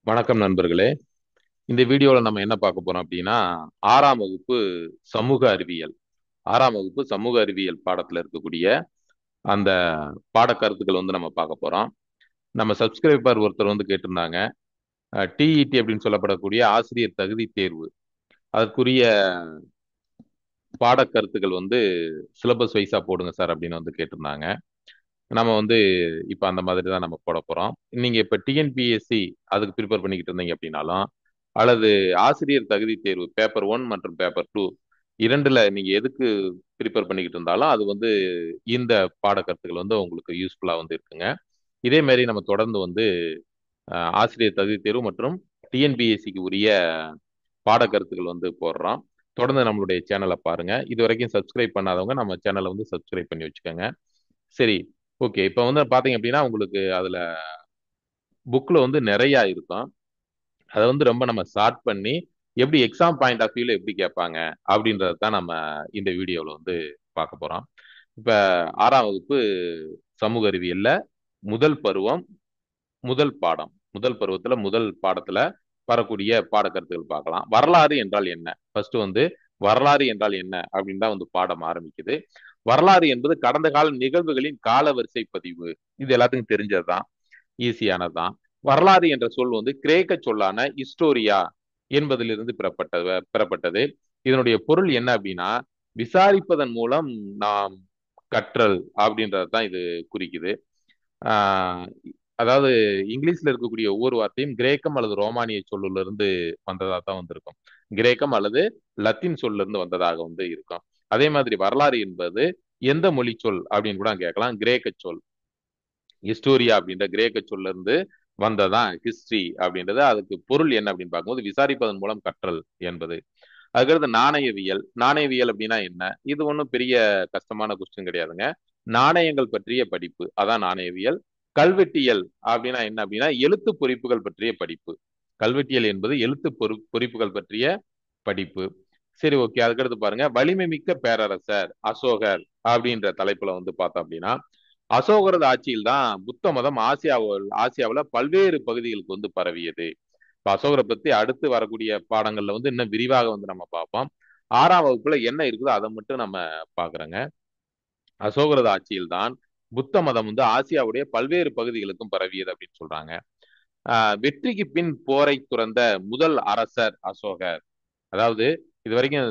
வணக்கம் நண்பர்களே. இந்த வீடியோல நம்ம என்ன பார்க்க போறோம் அப்படின்னா, 6ஆம் வகுப்பு சமூக அறிவியல் 6ஆம் வகுப்பு சமூக அறிவியல் பாடத்துல இருக்கக்கூடிய அந்த பாடக்கருத்துக்கள் நம்ம பார்க்க போறோம். நம்ம சப்ஸ்கிரைபர் ஒருத்தர் கேட்டிருந்தாங்க. டிஇடி அப்படின்னு சொல்லப்படக்கூடிய ஆசிரியர் தகுதி தேர்வு. அதற்குரிய பாடக்கருத்துக்கள் சிலபஸ் வைஸா போடுங்க சார் அப்படின்னு கேட்டிருந்தாங்க. நம்ம இப்ப அந்த மாதிரி தான் நம்ம போட போறோம். நீங்க இப்ப டிஎன்பிஎஸ்சி அதுக்கு ப்ரிப்பேர் பண்ணிக்கிட்டு இருந்தீங்க அப்படின்னாலும், அல்லது ஆசிரியர் தகுதி தேர்வு பேப்பர் 1 மற்றும் பேப்பர் 2 இரண்டுல நீங்க எதுக்கு ப்ரிப்பேர் பண்ணிக்கிட்டு இருந்தாலும் அது இந்த பாடக்கருத்துக்கள் உங்களுக்கு யூஸ்ஃபுல்லா இருக்குங்க. இதே மாதிரி நம்ம தொடர்ந்து ஆசிரியர் தகுதி தேர்வு மற்றும் டிஎன்பிஎஸ்சிக்கு உரிய பாடக்கருத்துக்கள் போடுறோம். தொடர்ந்து நம்மளுடைய சேனலை பாருங்க. இது வரைக்கும் சப்ஸ்கிரைப் பண்ணாதவங்க நம்ம சேனலை சப்ஸ்கிரைப் பண்ணி வச்சுக்கோங்க. சரி, ஓகே. இப்போ பாத்தீங்க அப்படின்னா உங்களுக்கு அதுல புக்ல நிறைய இருக்கும். அதை ரொம்ப நம்ம ஷார்ட் பண்ணி எப்படி எக்ஸாம் பாயிண்ட் ஆஃப் வியூல எப்படி கேட்பாங்க அப்படின்றத தான் நம்ம இந்த வீடியோவில் பார்க்க போறோம். இப்ப 6ஆம் வகுப்பு சமூக அறிவியல்ல முதல் பருவம் முதல் பாடம் முதல் பருவத்துல முதல் பாடத்துல வரக்கூடிய பாடக்கருத்துகள் பார்க்கலாம். வரலாறு என்றால் என்ன? ஃபர்ஸ்ட் வரலாறு என்றால் என்ன அப்படின்னு தான் பாடம் ஆரம்பிக்குது. வரலாறு என்பது கடந்த கால நிகழ்வுகளின் காலவரிசை பதிவு. இது எல்லாத்துக்கும் தெரிஞ்சதுதான், ஈஸியானதுதான். வரலாறு என்ற சொல் கிரேக்க சொல்லான ஹிஸ்டோரியா என்பதிலிருந்து பெறப்பட்டது. இதனுடைய பொருள் என்ன அப்படின்னா, விசாரிப்பதன் மூலம் நாம் கற்றல் அப்படின்றது தான் இது குறிக்குது. அதாவது இங்கிலீஷ்ல இருக்கக்கூடிய ஒவ்வொரு வார்த்தையும் கிரேக்கம் அல்லது ரோமானிய சொல்லுல இருந்து வந்ததா தான் வந்திருக்கும். கிரேக்கம் அல்லது லத்தீன் சொல்ல இருந்து வந்ததாக இருக்கும். அதே மாதிரி வரலாறு என்பது எந்த மொழி சொல் அப்படின்னு கூட கேட்கலாம். கிரேக்க சொல். ஹிஸ்டோரியா அப்படின்ற கிரேக்க சொல்ல இருந்து வந்ததான் ஹிஸ்டரி அப்படின்றது. அதுக்கு பொருள் என்ன அப்படின்னு பார்க்கும்போது விசாரிப்பதன் மூலம் கற்றல் என்பது. அதுக்கடுத்து நாணயவியல். நாணயவியல் அப்படின்னா என்ன? இது ஒன்றும் பெரிய கஷ்டமான கொஸ்டின் கிடையாதுங்க. நாணயங்கள் பற்றிய படிப்பு, அதான் நாணயவியல். கல்வெட்டியல் அப்படின்னா என்ன அப்படின்னா எழுத்து பொறிப்புகள் பற்றிய படிப்பு. கல்வெட்டியல் என்பது எழுத்து பொறிப்புகள் பற்றிய படிப்பு. சரி, ஓகே. அதுக்கடுத்து பாருங்க, வலிமை மிக்க பேரரசர் அசோகர் அப்படின்ற தலைப்புல பார்த்தோம் அப்படின்னா, அசோகரது ஆட்சியில் தான் புத்த மதம் ஆசியாவில் பல்வேறு பகுதிகளுக்கு பரவியது. இப்ப அசோகரை பத்தி அடுத்து வரக்கூடிய பாடங்கள்ல இன்னும் விரிவாக நம்ம பார்ப்போம். 6ஆம் வகுப்புல என்ன இருக்குதோ அதை மட்டும் நம்ம பாக்குறோங்க. அசோகரது ஆட்சியில் தான் புத்த மதம் ஆசியாவுடைய பல்வேறு பகுதிகளுக்கும் பரவியது அப்படின்னு சொல்றாங்க. வெற்றிக்கு பின் போரை துறந்த முதல் அரசர் அசோகர். அதாவது இது வரைக்கும்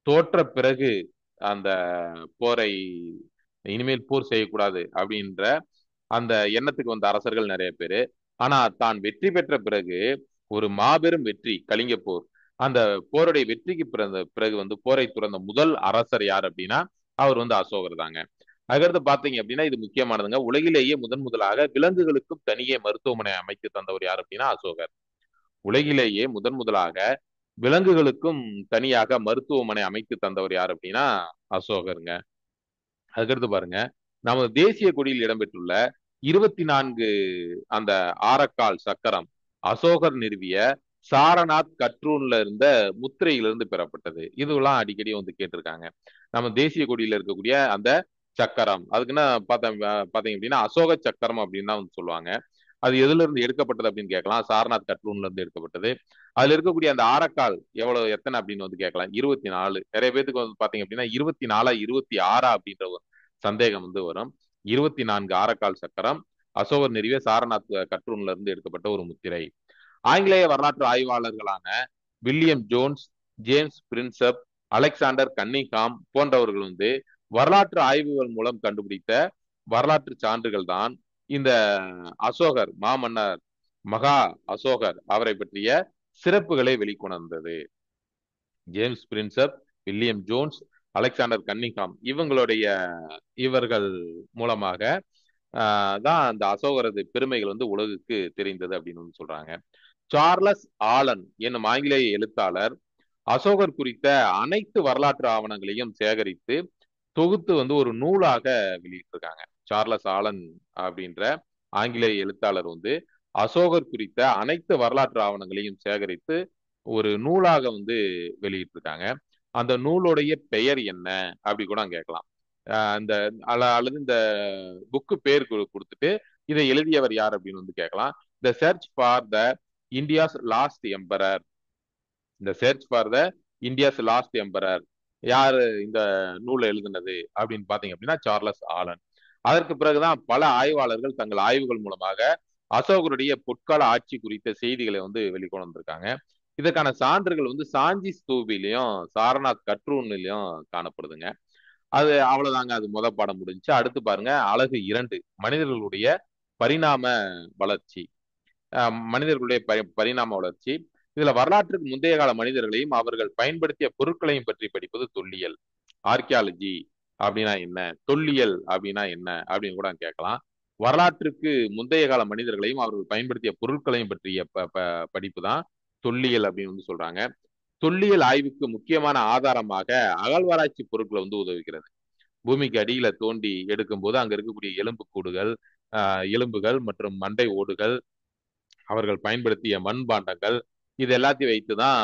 தோற்ற பிறகு அந்த போரை இனிமேல் போர் செய்யக்கூடாது அப்படின்ற அந்த எண்ணத்துக்கு வந்த அரசர்கள் நிறைய பேரு. ஆனா தான் வெற்றி பெற்ற பிறகு ஒரு மாபெரும் வெற்றி, கலிங்க போர். அந்த போருடைய வெற்றிக்கு பிறகு போரை துறந்த முதல் அரசர் யார் அப்படின்னா அவர் அசோகர் தாங்க. அதுக்கடுத்து பாத்தீங்க அப்படின்னா இது முக்கியமானதுங்க. உலகிலேயே முதலாக விலங்குகளுக்கும் தனியே மருத்துவமனை அமைத்து தந்தவர் யார் அப்படின்னா அசோகர். உலகிலேயே முதலாக விலங்குகளுக்கும் தனியாக மருத்துவமனை அமைத்து தந்தவர் யார் அப்படின்னா அசோகருங்க. அதுக்கடுத்து பாருங்க, நமது தேசிய கொடியில் இடம்பெற்றுள்ள 24 அந்த ஆரக்கால் சக்கரம் அசோகர் நிறுவிய சாரநாத் கற்றூன்ல இருந்த முத்திரையிலிருந்து பெறப்பட்டது. இதுவெல்லாம் அடிக்கடி கேட்டிருக்காங்க. நம்ம தேசிய கொடியில இருக்கக்கூடிய அந்த சக்கரம் அதுக்குன்னா பாத்தீங்க அப்படின்னா அசோக சக்கரம் அப்படின்னு தான் சொல்லுவாங்க. அது எதுல இருந்து எடுக்கப்பட்டது அப்படின்னு கேட்கலாம். சாரநாத் கற்றூன்ல இருந்து எடுக்கப்பட்டது. அதுல இருக்கக்கூடிய அந்த ஆரக்கால் எத்தனை அப்படின்னு கேட்கலாம். 24. நிறைய பேருக்கு பாத்தீங்க அப்படின்னா 24 26 அப்படின்ற ஒரு சந்தேகம் வரும். 24 ஆரக்கால் சக்கரம் அசோகர் நிறுவிய சாரநாத் கற்றூன்ல இருந்து எடுக்கப்பட்ட ஒரு முத்திரை. ஆங்கிலேய வரலாற்று ஆய்வாளர்களான William Jones, James Prinsep, Alexander Cunningham போன்றவர்கள் வரலாற்று ஆய்வுகள் மூலம் கண்டுபிடித்த வரலாற்று சான்றுகள் தான் இந்த அசோகர் மாமன்னர் மகா அசோகர் அவரை பற்றிய சிறப்புகளை வெளிக்கொணர்ந்தது. James Prinsep, William Jones, Alexander Cunningham இவர்கள் மூலமாக தான் அந்த அசோகரது பெருமைகள் உலகுக்கு தெரிந்தது அப்படின்னு சொல்றாங்க. சார்லஸ் ஆலன் என்னும் ஆங்கிலேய எழுத்தாளர் அசோகர் குறித்த அனைத்து வரலாற்று ஆவணங்களையும் சேகரித்து தொகுத்து ஒரு நூலாக வெளியிட்டிருக்காங்க. சார்லஸ் ஆலன் அப்படின்ற ஆங்கிலேய எழுத்தாளர் அசோகர் குறித்த அனைத்து வரலாற்று ஆவணங்களையும் சேகரித்து ஒரு நூலாக வெளியிட்டிருக்காங்க. அந்த நூலுடைய பெயர் என்ன அப்படி கூட கேட்கலாம். இந்த அல்லது இந்த புக்கு பேர் கொடுத்துட்டு இதை எழுதியவர் யார் அப்படின்னு கேட்கலாம். The search for the India's last emperor. இந்த search for the India's last emperor யாரு இந்த நூலை எழுதினது அப்படின்னு பாத்தீங்க அப்படின்னா சார்லஸ் ஆலன். அதற்கு பிறகுதான் பல ஆய்வாளர்கள் தங்கள் ஆய்வுகள் மூலமாக அசோகருடைய பொற்கால ஆட்சி குறித்த செய்திகளை வந்து வெளிக்கொண்டு வந்திருக்காங்க. இதற்கான சான்றுகள் வந்து சாஞ்சி ஸ்தூபிலையும் சாரநாத் கட்ரூன்லயும் காணப்படுதுங்க. அது அவ்வளவுதாங்க. அது பாடம் முடிஞ்சு. அடுத்து பாருங்க, அழகு 2 மனிதர்களுடைய பரிணாம வளர்ச்சி. மனிதர்களுடைய பரிணாம வளர்ச்சி. இதுல வரலாற்றுக்கு முந்தைய கால மனிதர்களையும் அவர்கள் பயன்படுத்திய பொருட்களையும் பற்றி படிப்பது தொல்லியல். ஆர்கியாலஜி அப்படின்னா என்ன, தொல்லியல் அப்படின்னா என்ன அப்படின்னு கூட கேட்கலாம். வரலாற்றுக்கு முந்தைய கால மனிதர்களையும் அவர்கள் பயன்படுத்திய பொருட்களையும் பற்றிய படிப்பு தான் தொல்லியல் அப்படின்னு வந்து சொல்றாங்க. தொல்லியல் ஆய்வுக்கு முக்கியமான ஆதாரமாக அகழ்வாராய்ச்சி பொருட்களை வந்து உதவுகிறது. பூமிக்கு அடியில தோண்டி எடுக்கும் போது அங்க இருக்கக்கூடிய எலும்புக்கூடுகள், எலும்புகள் மற்றும் மண்டை ஓடுகள், அவர்கள் பயன்படுத்திய மண்பாண்டங்கள், இது எல்லாத்தையும் வைத்துதான்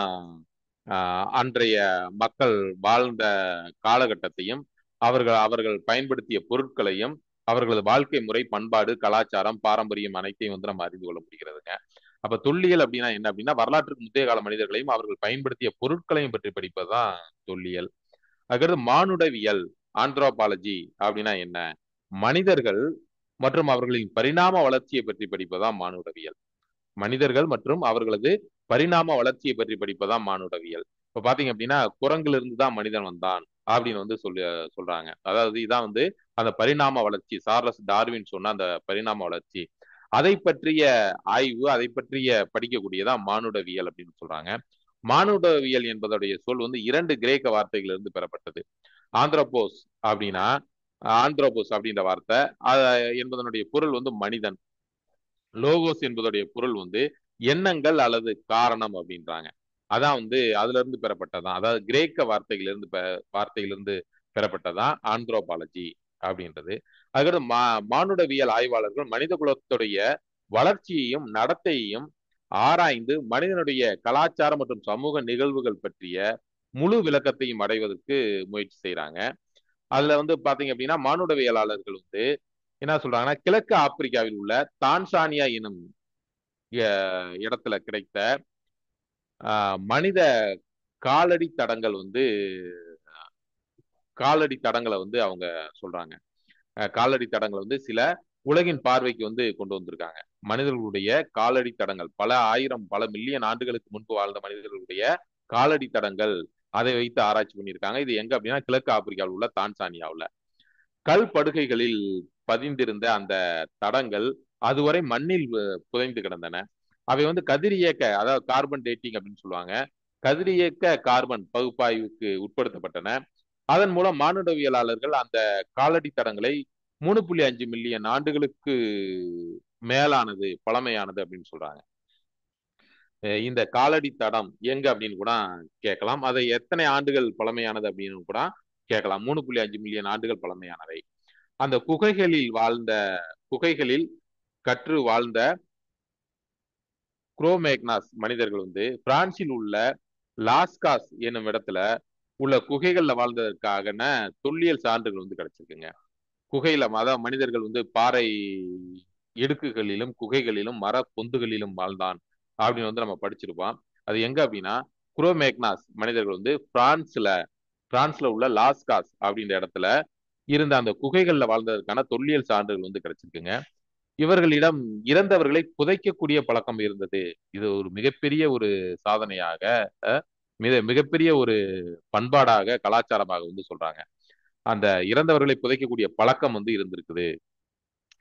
அன்றைய மக்கள் வாழ்ந்த காலகட்டத்தையும் அவர்கள் அவர்கள் பயன்படுத்திய பொருட்களையும் அவர்களது வாழ்க்கை முறை, பண்பாடு, கலாச்சாரம், பாரம்பரியம் அனைத்தையும் வந்து நம்ம அறிந்து கொள்ள முடிகிறதுங்க. அப்ப தொல்லியல் அப்படின்னா என்ன அப்படின்னா வரலாற்றுக்கு முந்தைய கால மனிதர்களையும் அவர்கள் பயன்படுத்திய பொருட்களையும் பற்றி படிப்பதுதான் தொல்லியல். அதுக்கடுத்து மானுடவியல், ஆந்த்ரோபாலஜி அப்படின்னா என்ன, மனிதர்கள் மற்றும் அவர்களின் பரிணாம வளர்ச்சியை பற்றி படிப்பதுதான் மானுடவியல். மனிதர்கள் மற்றும் அவர்களது பரிணாம வளர்ச்சியை பற்றி படிப்பதுதான் மானுடவியல். இப்ப பாத்தீங்க அப்படின்னா குரங்குல இருந்து தான் மனிதன் வந்தான் அப்படின்னு வந்து சொல்றாங்க. அதாவது இதான் வந்து அந்த பரிணாம வளர்ச்சி, சார்லஸ் டார்வின் சொன்ன அந்த பரிணாம வளர்ச்சி, அதை பற்றிய ஆய்வு, அதை பற்றிய படிக்கக்கூடியதான் மானுடவியல் அப்படின்னு சொல்றாங்க. மானுடவியல் என்பதுடைய சொல் வந்து 2 கிரேக்க வார்த்தைகளிலிருந்து பெறப்பட்டது. ஆந்த்ரோபோஸ் அப்படின்னா, ஆந்த்ரோபோஸ் அப்படின்ற வார்த்தை என்பதனுடைய பொருள் வந்து மனிதன். லோகோஸ் என்பதுடைய பொருள் வந்து எண்ணங்கள் அல்லது காரணம் அப்படின்றாங்க. அதான் வந்து அதுல இருந்து பெறப்பட்டதான். அதாவது கிரேக்க வார்த்தையிலிருந்து பெறப்பட்டதான் ஆந்த்ரோபாலஜி அப்படின்றது. அதுக்கடுத்து மானுடவியல் ஆய்வாளர்கள் மனித குலத்துடைய வளர்ச்சியையும் நடத்தையையும் ஆராய்ந்து மனிதனுடைய கலாச்சாரம் மற்றும் சமூக நிகழ்வுகள் பற்றிய முழு விளக்கத்தையும் அடைவதற்கு முயற்சி செய்யறாங்க. அதுல வந்து பாத்தீங்க அப்படின்னா மானுடவியலாளர்கள் வந்து என்ன சொல்றாங்கன்னா, கிழக்கு ஆப்பிரிக்காவில் உள்ள தான்சானியா எனும் இடத்துல கிடைத்த மனித காலடி தடங்கள் வந்து அவங்க சொல்றாங்க. காலடி தடங்களை வந்து சில உலகின் பார்வைக்கு வந்து கொண்டு வந்திருக்காங்க. மனிதர்களுடைய காலடி தடங்கள், பல ஆயிரம் பல மில்லியன் ஆண்டுகளுக்கு முன்பு வாழ்ந்த மனிதர்களுடைய காலடி தடங்கள், அதை வைத்து ஆராய்ச்சி பண்ணியிருக்காங்க. இது எங்க அப்படின்னா கிழக்கு ஆப்பிரிக்காவில் உள்ள தான்சானியாவில் கல் படுகைகளில் பதிந்திருந்த அந்த தடங்கள் அதுவரை மண்ணில் புதைந்து கிடந்தன. அவை வந்து கதிரியக்க, அதாவது கார்பன் டேட்டிங் அப்படின்னு சொல்லுவாங்க, கதிரியக்க கார்பன் பகுப்பாய்வுக்கு உட்படுத்தப்பட்டன. அதன் மூலம் மானுடவியலாளர்கள் அந்த காலடி தடங்களை 3.5 மில்லியன் ஆண்டுகளுக்கு மேலானது, பழமையானது அப்படின்னு சொல்றாங்க. இந்த காலடி தடம் எங்க அப்படின்னு கூட கேட்கலாம். அதை எத்தனை ஆண்டுகள் பழமையானது அப்படின்னு கூட கேட்கலாம். 3.5 மில்லியன் ஆண்டுகள் பழமையானவை. அந்த குகைகளில் கற்று வாழ்ந்த குரோமேக்னாஸ் மனிதர்கள் வந்து பிரான்சில் உள்ள லாஸ்காஸ் என்னும் இடத்துல உள்ள குகைகள்ல வாழ்ந்ததற்காக தொல்லியல் சான்றுகள் வந்து கிடைச்சிருக்குங்க. குகையில அதாவது மனிதர்கள் வந்து பாறை இடுக்குகளிலும் குகைகளிலும் மர பொந்துகளிலும் வாழ்ந்தான் அப்படின்னு வந்து நம்ம படிச்சிருப்போம். அது எங்க அப்படின்னா குரோமேக்னாஸ் மனிதர்கள் வந்து பிரான்ஸ்ல உள்ள லாஸ்காஸ் அப்படின்ற இடத்துல இருந்த அந்த குகைகள்ல வாழ்ந்ததற்கான தொல்லியல் சான்றுகள் வந்து கிடைச்சிருக்குங்க. இவர்களிடம் இறந்தவர்களை புதைக்கக்கூடிய பழக்கம் இருந்தது. இது ஒரு மிகப்பெரிய ஒரு சாதனையாக, மிகப்பெரிய ஒரு பண்பாடாக, கலாச்சாரமாக வந்து சொல்றாங்க. அந்த இறந்தவர்களை புதைக்கக்கூடிய பழக்கம் வந்து இருந்திருக்குது.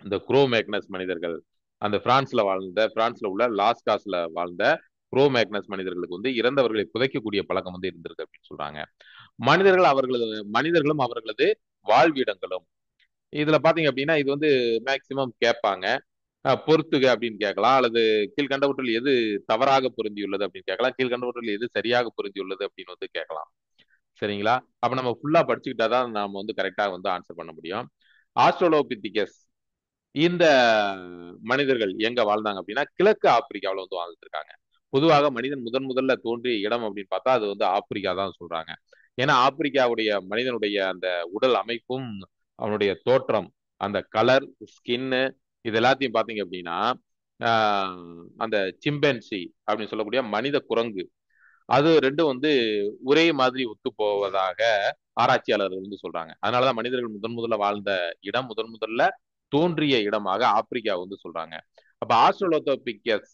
இந்த குரோமேக்னஸ் மனிதர்கள் அந்த பிரான்ஸ்ல உள்ள லாஸ்காஸ்ல வாழ்ந்த குரோமேக்னஸ் மனிதர்களுக்கு வந்து இறந்தவர்களை புதைக்கக்கூடிய பழக்கம் வந்து இருந்திருக்கு அப்படின்னு சொல்றாங்க. மனிதர்களும் அவர்களது வாழ்விடங்களும். இதுல பாத்தீங்க அப்படின்னா இது வந்து மேக்சிமம் கேட்பாங்க. பொறுத்துக அப்படின்னு கேட்கலாம், அல்லது கீழ்கண்டவற்றில் எது தவறாக பொருந்தியுள்ளது அப்படின்னு கேட்கலாம், கீழ்கண்டவற்றில் எது சரியாக பொருந்தியுள்ளது அப்படின்னு வந்து கேட்கலாம். சரிங்களா? அப்ப நம்ம ஃபுல்லா படிச்சுக்கிட்டாதான் நம்ம வந்து கரெக்டா வந்து ஆன்சர் பண்ண முடியும். ஆஸ்ட்ரோலோபித்திகஸ் இந்த மனிதர்கள் எங்க வாழ்ந்தாங்க அப்படின்னா கிழக்கு ஆப்பிரிக்காவில் வந்து வாழ்ந்துருக்காங்க. பொதுவாக மனிதன் முதல்ல தோன்றிய இடம் அப்படின்னு பார்த்தா அது வந்து ஆப்பிரிக்கா தான் சொல்றாங்க. ஏன்னா ஆப்பிரிக்காவுடைய மனிதனுடைய அந்த உடல் அமைப்பும் அவனுடைய தோற்றம், அந்த கலர், ஸ்கின்னு, இது எல்லாத்தையும் பாத்தீங்க அப்படின்னா அந்த சிம்பன்சி அப்படின்னு சொல்லக்கூடிய மனித குரங்கு, அது ரெண்டும் வந்து ஒரே மாதிரி ஒத்து போவதாக ஆராய்ச்சியாளர்கள் வந்து சொல்றாங்க. அதனாலதான் மனிதர்கள் முதன் முதல்ல வாழ்ந்த இடம், முதன் முதல்ல தோன்றிய இடமாக ஆப்பிரிக்கா வந்து சொல்றாங்க. அப்ப ஆஸ்ட்ரலோதோபிகஸ்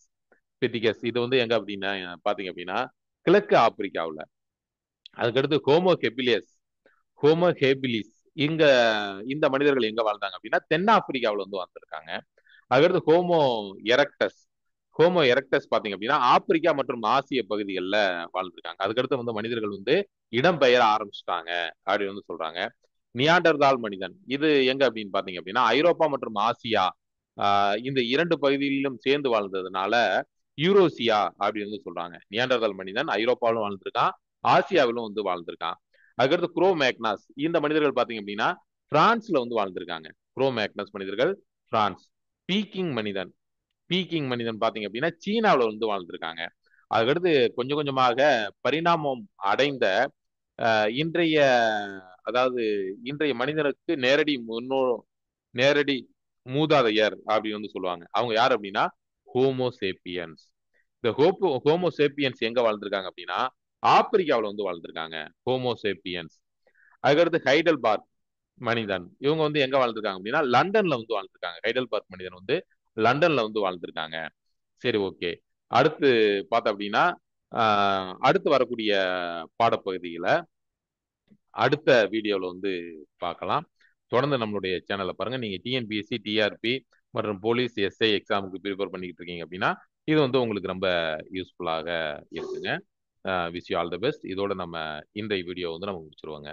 பித்திகஸ் இது வந்து எங்க அப்படின்னா பாத்தீங்க அப்படின்னா கிழக்கு ஆப்பிரிக்காவுல. அதுக்கடுத்து ஹோமோ ஹெபிலியஸ், ஹோமோ ஹேபிலிஸ், இங்க இந்த மனிதர்கள் எங்க வாழ்ந்தாங்க அப்படின்னா தென்னாப்பிரிக்காவுல வந்து வாழ்ந்திருக்காங்க. அதுக்கடுத்து ஹோமோ எரக்டஸ், ஹோமோ எரக்டஸ் பாத்தீங்க அப்படின்னா ஆப்பிரிக்கா மற்றும் ஆசிய பகுதிகளில் வாழ்ந்திருக்காங்க. அதுக்கடுத்து வந்து மனிதர்கள் வந்து இடம்பெயர ஆரம்பிச்சிட்டாங்க அப்படின்னு வந்து சொல்றாங்க. நியாண்டர்தால் மனிதன் இது எங்க அப்படின்னு பாத்தீங்க அப்படின்னா ஐரோப்பா மற்றும் ஆசியா இந்த இரண்டு பகுதிகளிலும் சேர்ந்து வாழ்ந்ததுனால யூரோசியா அப்படின்னு வந்து சொல்றாங்க. நியாண்டர்தால் மனிதன் ஐரோப்பாவிலும் வாழ்ந்திருக்கான், ஆசியாவிலும் வந்து வாழ்ந்திருக்கான். அதுக்கடுத்து குரோ மேக்னாஸ், இந்த மனிதர்கள் பாத்தீங்க அப்படின்னா பிரான்ஸ்ல வந்து வாழ்ந்திருக்காங்க. குரோ மேக்னஸ் மனிதர்கள் பிரான்ஸ். பீக்கிங் மனிதன், பீக்கிங் மனிதன் பாத்தீங்க அப்படின்னா சீனாவில் வந்து வாழ்ந்திருக்காங்க. அதுக்கடுத்து கொஞ்சம் கொஞ்சமாக பரிணாமம் அடைந்த இன்றைய, அதாவது இன்றைய மனிதனுக்கு நேரடி மூதாதையர் அப்படின்னு வந்து சொல்லுவாங்க. அவங்க யார் அப்படின்னா ஹோமோசேப்பியன்ஸ். இந்த ஹோமோசேப்பியன்ஸ் எங்க வாழ்ந்திருக்காங்க அப்படின்னா ஆப்பிரிக்காவில் வந்து வாழ்ந்திருக்காங்க ஹோமோசேப்பியன்ஸ். அதுக்கடுத்து ஹைடல்பார்க் மனிதன், இவங்க வந்து எங்க வாழ்ந்திருக்காங்க அப்படின்னா லண்டன்ல வந்து வாழ்ந்திருக்காங்க. ஹைடல்பார்க் மனிதன் வந்து லண்டன்ல வந்து வாழ்ந்திருக்காங்க. சரி, ஓகே. அடுத்து பார்த்தோம் அப்படின்னா அடுத்து வரக்கூடிய பாடப்பகுதியில அடுத்த வீடியோவில் வந்து பார்க்கலாம். தொடர்ந்து நம்மளுடைய சேனலை பாருங்க. நீங்க டிஎன்பிஎஸ்சி, டிஆர்பி மற்றும் போலீஸ், எஸ்ஐ எக்ஸாமுக்கு ப்ரிப்பேர் பண்ணிக்கிட்டு இருக்கீங்க அப்படின்னா இது வந்து உங்களுக்கு ரொம்ப யூஸ்ஃபுல்லாக இருக்குங்க. Wish you all the best. இதோட நம்ம இன்றைய வீடியோ வந்து நம்ம முடிச்சிருவோங்க.